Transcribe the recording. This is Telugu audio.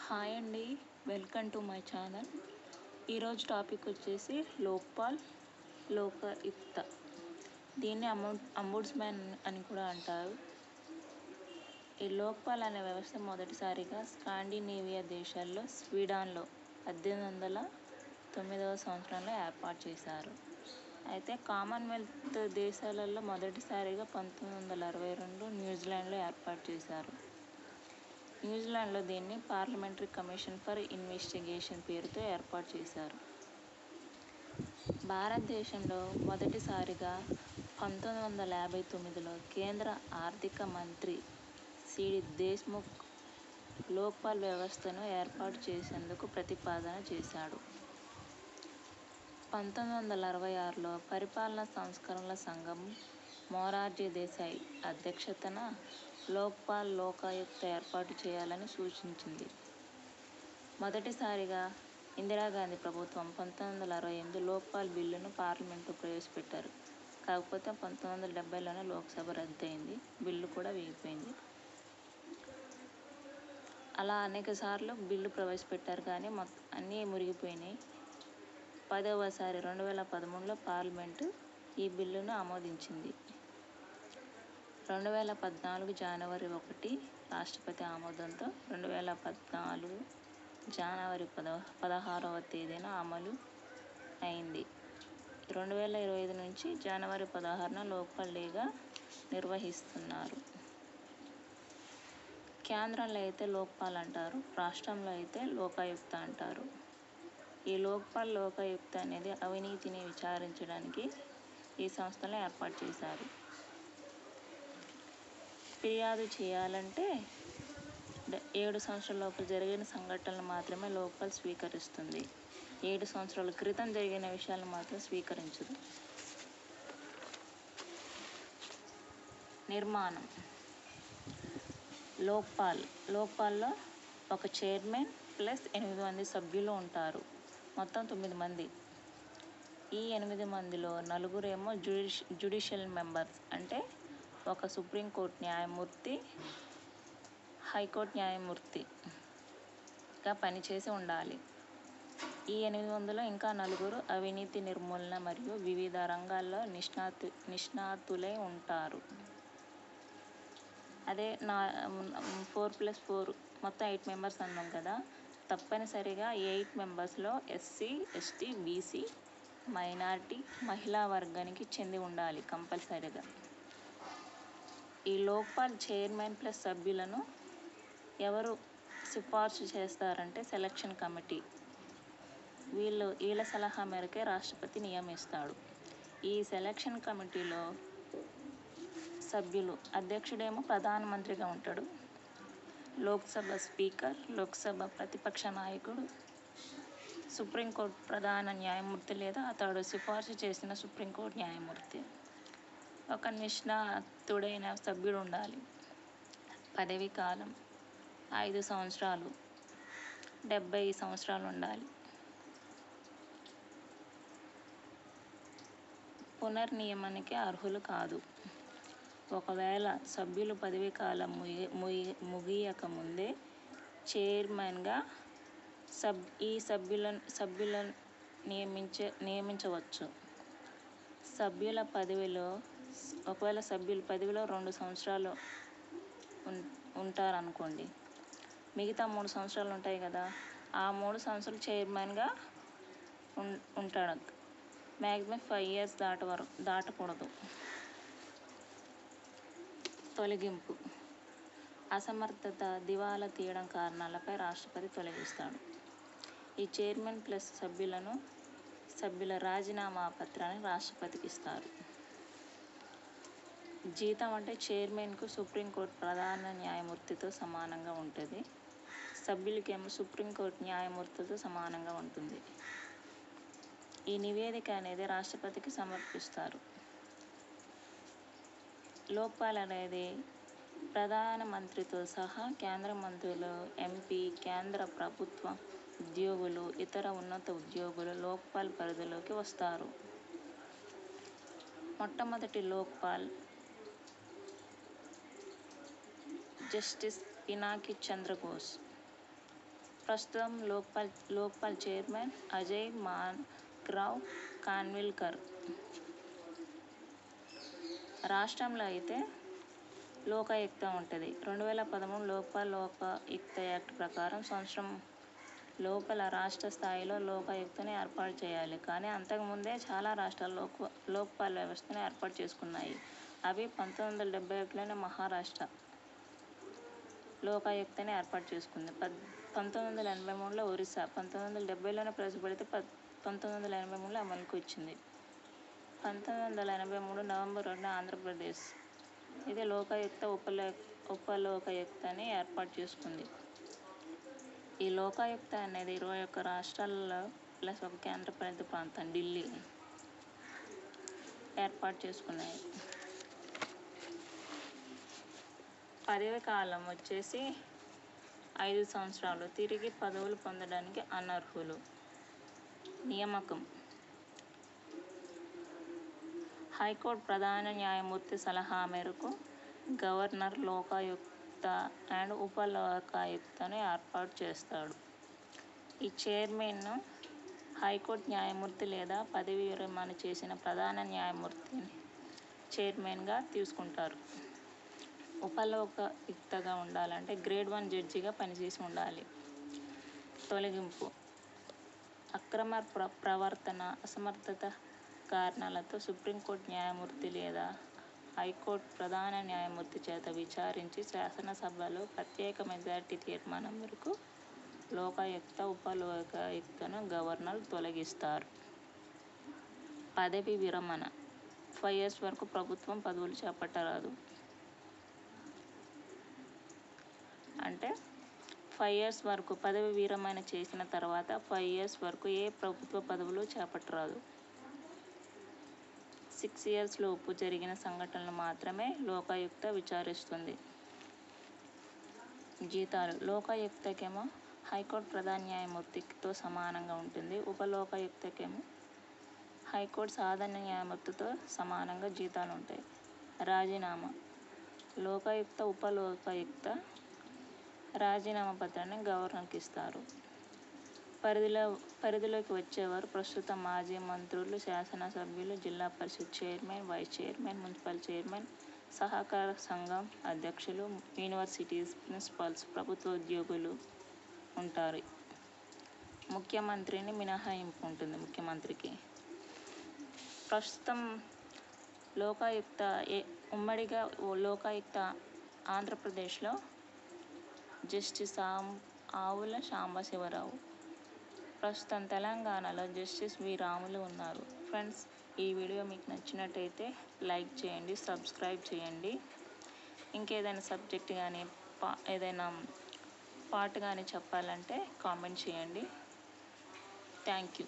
హాయ్ అండి, వెల్కమ్ టు మై ఛానల్. ఈరోజు టాపిక్ వచ్చేసి లోక్పాల్ లోకాయుక్త. దీన్ని అంబుడ్స్మెన్ అని కూడా అంటారు. ఈ లోక్పాల్ అనే వ్యవస్థ మొదటిసారిగా స్కాండినేవియా దేశాల్లో స్వీడన్లో 1809 సంవత్సరంలో ఏర్పాటు చేశారు. అయితే కామన్వెల్త్ దేశాలలో మొదటిసారిగా 1962 న్యూజిలాండ్లో ఏర్పాటు చేశారు. న్యూజిలాండ్లో దీన్ని పార్లమెంటరీ కమిషన్ ఫర్ ఇన్వెస్టిగేషన్ పేరుతో ఏర్పాటు చేశారు. భారతదేశంలో మొదటిసారిగా 1959లో కేంద్ర ఆర్థిక మంత్రి సిడి దేశ్ముఖ్ లోక్పాల్ వ్యవస్థను ఏర్పాటు చేసేందుకు ప్రతిపాదన చేశాడు. 1966లో పరిపాలనా సంస్కరణల సంఘం మొరార్జీ దేశాయ్ అధ్యక్షతన లోక్పాల్ లోకాయుక్త ఏర్పాటు చేయాలని సూచించింది. మొదటిసారిగా ఇందిరాగాంధీ ప్రభుత్వం 1968 లోక్పాల్ బిల్లును పార్లమెంటులో ప్రవేశపెట్టారు. కాకపోతే 1970లోనే లోక్సభ రద్దయింది, బిల్లు కూడా వేగిపోయింది. అలా అనేక సార్లు బిల్లు ప్రవేశపెట్టారు కానీ అన్నీ మురిగిపోయినాయి. 10వసారి 2013లో పార్లమెంటు ఈ బిల్లును ఆమోదించింది. 2014 జనవరి 1 రాష్ట్రపతి ఆమోదంతో 2014 జనవరి 16వ తేదీన అమలు అయింది. 2025 నుంచి జనవరి 16న లోక్పాల్ డేగా నిర్వహిస్తున్నారు. కేంద్రంలో అయితే లోక్పాల్ అంటారు, రాష్ట్రంలో అయితే లోకాయుక్త అంటారు. ఈ లోక్పాల్ లోకాయుక్త అనేది అవినీతిని విచారించడానికి ఈ సంస్థను ఏర్పాటు చేశారు. ఫిర్యాదు చేయాలంటే 7 సంవత్సరాల లోపు జరిగిన సంఘటనలు మాత్రమే లోక్పాల్ స్వీకరిస్తుంది. 7 సంవత్సరాల క్రితం జరిగిన విషయాలను మాత్రం స్వీకరించదు. నిర్మాణం. లోక్పాల్లో ఒక చైర్మన్ ప్లస్ 8 మంది సభ్యులు ఉంటారు. మొత్తం 9 మంది. ఈ 8 మందిలో 4 జ్యుడిషియల్ మెంబర్స్, అంటే ఒక సుప్రీంకోర్టు న్యాయమూర్తి, హైకోర్టు న్యాయమూర్తిగా పనిచేసి ఉండాలి. ఈ 8 మందిలో ఇంకా 4 అవినీతి నిర్మూలన మరియు వివిధ రంగాల్లో నిష్ణాతులై ఉంటారు. అదే 4+4 మొత్తం 8 మెంబర్స్ అన్నాం కదా, తప్పనిసరిగా 8 మెంబర్స్లో ఎస్సీ, ఎస్టీ, బీసీ, మైనారిటీ, మహిళా వర్గానికి చెంది ఉండాలి కంపల్సరిగా. ఈ లోక్పాల్ చైర్మన్ ప్లస్ సభ్యులను ఎవరు సిఫార్సు చేస్తారంటే సెలక్షన్ కమిటీ. వీళ్ళ సలహా మేరకే రాష్ట్రపతి నియమిస్తాడు. ఈ సెలక్షన్ కమిటీలో సభ్యులు, అధ్యక్షుడేమో ప్రధానమంత్రిగా ఉంటాడు, లోక్సభ స్పీకర్, లోక్సభ ప్రతిపక్ష నాయకుడు, సుప్రీంకోర్టు ప్రధాన న్యాయమూర్తి లేదా అతడు సిఫార్సు చేసిన సుప్రీంకోర్టు న్యాయమూర్తి. ఒక నిష్ణాతుడైన సభ్యుడు ఉండాలి. పదవీ కాలం 5 సంవత్సరాలు, 70 సంవత్సరాలు ఉండాలి. పునర్నియమనానికి అర్హులు కాదు. ఒకవేళ సభ్యులు పదవీ కాలం ముగియక ముందే చైర్మన్గా ఈ సభ్యులను నియమించవచ్చు. ఒకవేళ సభ్యులు పదవిలో 2 సంవత్సరాలు ఉంటారనుకోండి, మిగతా 3 సంవత్సరాలు ఉంటాయి కదా, ఆ 3 సంవత్సరాలు చైర్మన్గా ఉంటాడు. Maximum 5 years దాటకూడదు. తొలగింపు. అసమర్థత, దివాలా తీయడం కారణాలపై రాష్ట్రపతి తొలగిస్తాడు. ఈ చైర్మన్ ప్లస్ సభ్యుల రాజీనామా పత్రాన్ని రాష్ట్రపతికి ఇస్తారు. జీతం అంటే చైర్మన్కు సుప్రీంకోర్టు ప్రధాన న్యాయమూర్తితో సమానంగా ఉంటుంది, సభ్యులకేమో సుప్రీంకోర్టు న్యాయమూర్తితో సమానంగా ఉంటుంది. ఈ నివేదిక అనేది రాష్ట్రపతికి సమర్పిస్తారు. లోక్పాల్ అనేది ప్రధానమంత్రితో సహా కేంద్ర మంత్రులు, ఎంపీ, కేంద్ర ప్రభుత్వ ఉద్యోగులు, ఇతర ఉన్నత ఉద్యోగులు లోక్పాల్ పరిధిలోకి వస్తారు. మొట్టమొదటి లోక్పాల్ జస్టిస్ పినాకి చంద్ర ఘోష్. ప్రస్తుతం లోక్పాల్ చైర్మన్ అజయ్ మాన్గ్రావ్ ఖాన్విల్కర్. రాష్ట్రంలో అయితే లోకాయుక్త ఉంటుంది. 2013 లోకాయుక్త యాక్ట్ ప్రకారం సంవత్సరం లోపల రాష్ట్ర స్థాయిలో లోకాయుక్తని ఏర్పాటు చేయాలి. కానీ అంతకుముందే చాలా రాష్ట్రాలు లోక్పాల్ వ్యవస్థను ఏర్పాటు చేసుకున్నాయి. అవి 1971లోనే మహారాష్ట్ర లోకాయుక్తని ఏర్పాటు చేసుకుంది. 1983లో ఒరిస్సా, 1970లోనే ప్రవేశపెడితే 1983లో అమలుకు వచ్చింది. 1983 నవంబర్ 2న ఆంధ్రప్రదేశ్ ఇది లోకాయుక్త ఉపలోకాయుక్తని ఏర్పాటు చేసుకుంది. ఈ లోకాయుక్త అనేది 21 రాష్ట్రాలలో ప్లస్ ఒక కేంద్రపాలిత ప్రాంతం ఢిల్లీ ఏర్పాటు చేసుకున్నాయి. పదవి కాలం వచ్చేసి 5 సంవత్సరాలు. తిరిగి పదవులు పొందడానికి అనర్హులు. నియామకం. హైకోర్టు ప్రధాన న్యాయమూర్తి సలహా మేరకు గవర్నర్ లోకాయుక్త అండ్ ఉపలోకాయుక్తను ఏర్పాటు చేస్తాడు. ఈ చైర్మన్ను హైకోర్టు న్యాయమూర్తి లేదా పదవి విరమణ చేసిన ప్రధాన న్యాయమూర్తిని చైర్మన్గా తీసుకుంటారు. ఉపలోకాయుక్తగా ఉండాలంటే గ్రేడ్ 1 జడ్జిగా పనిచేసి ఉండాలి. తొలగింపు. అక్రమ ప్రవర్తన, అసమర్థత కారణాలతో సుప్రీంకోర్టు న్యాయమూర్తి లేదా హైకోర్టు ప్రధాన న్యాయమూర్తి చేత విచారించి శాసనసభలో ప్రత్యేక మెజారిటీ తీర్మానం మేరకు లోకాయుక్త ఉపలోకాయుక్తను గవర్నర్ తొలగిస్తారు. పదవి విరమణ. 5 years వరకు ప్రభుత్వం పదవులు చేపట్టరాదు. అంటే 5 years వరకు పదవి విరమణ చేసిన తర్వాత 5 years వరకు ఏ ప్రభుత్వ పదవులు చేపట్టరాదు. 6 years లోపు జరిగిన సంఘటనలు మాత్రమే లోకాయుక్త విచారిస్తుంది. జీతాలు. లోకాయుక్తకేమో హైకోర్టు ప్రధాన న్యాయమూర్తితో సమానంగా ఉంటుంది. ఉపలోకాయుక్తకేమో హైకోర్టు సాధారణ న్యాయమూర్తితో సమానంగా జీతాలు ఉంటాయి. రాజీనామా. లోకాయుక్త ఉపలోకాయుక్త రాజీనామా పత్రాన్ని గవర్నర్కి ఇస్తారు. పరిధిలోకి వచ్చేవారు ప్రస్తుత మాజీ మంత్రులు, శాసనసభ్యులు, జిల్లా పరిషత్ chairman, vice chairman, municipal chairman, సహకార సంఘం అధ్యక్షులు, యూనివర్సిటీస్ ప్రిన్సిపాల్స్, ప్రభుత్వ ఉద్యోగులు ఉంటారు. ముఖ్యమంత్రిని మినహాయింపు ఉంటుంది ముఖ్యమంత్రికి. ప్రస్తుతం లోకాయుక్త ఉమ్మడిగా లోకాయుక్త ఆంధ్రప్రదేశ్లో జస్టిస్ ఆవుల సాంబశివరావు, ప్రస్తుతం తెలంగాణలో జస్టిస్ వి. రాములు ఉన్నారు. ఫ్రెండ్స్, ఈ వీడియో మీకు నచ్చినట్టయితే లైక్ చేయండి, సబ్స్క్రైబ్ చేయండి. ఇంకేదైనా సబ్జెక్ట్ కానీ ఏదైనా పార్ట్ కానీ చెప్పాలంటే కామెంట్ చేయండి. Thank you.